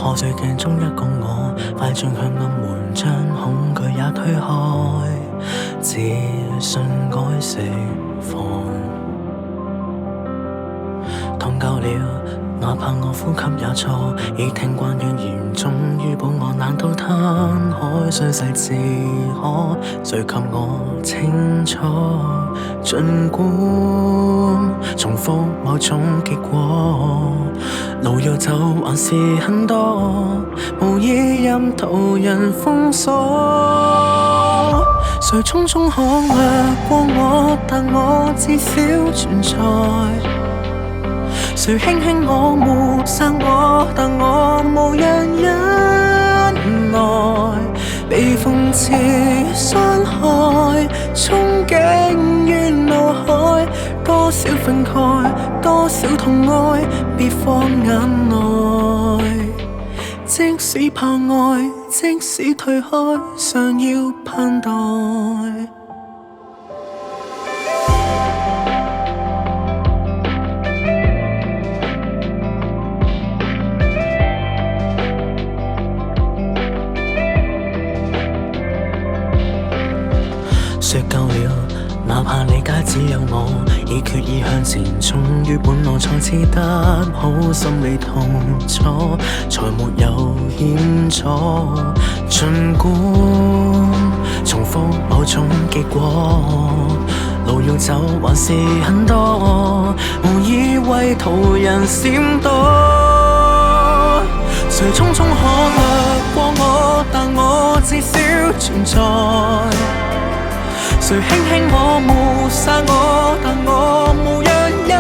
破碎鏡中一個我，快進向暗門，將恐懼也推開，自信該釋放。痛夠了，哪怕我呼吸也錯，已聽慣怨言，終於保我，難道攤開傷勢自可？誰給我清楚？儘管重複某種結果，路要走還是很多，無意任途人封鎖。誰匆匆可掠過我，但我至少存在。誰輕輕我抹殺我，但我無人忍耐。被諷刺傷害，憧憬於腦海，多少憤慨，多少痛哀，別放眼內。即使怕愛，即使退開，尚要盼待。說夠了，哪怕理解只有我，已決意向前衝，於本我才知得好心理痛楚，才沒有險阻。儘管重複某種結果，路要走還是很多，無意為途人閃躲。誰匆匆可掠過我，但我至少存在。誰輕輕我抹殺我，但我無人忍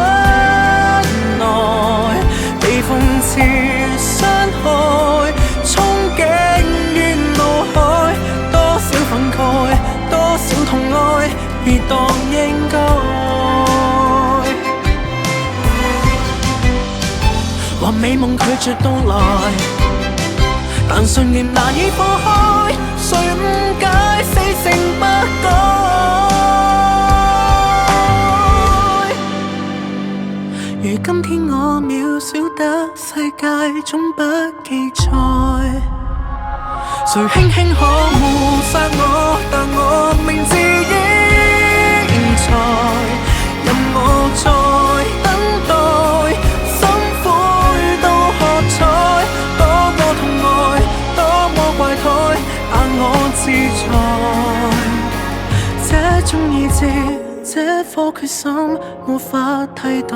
耐。被諷刺傷害，憧憬於腦海，多少憤慨，多少痛哀，別當應該。或美夢拒絕到來，但信念難以放開，誰誤解死性不改。如今天我渺小得世界總不記載，誰輕輕可抹殺我，但我明知應在，任我再等待，心灰都喝彩，多麼痛愛，多麼怪胎，但我自在，這種意志，這顆決心無法替代。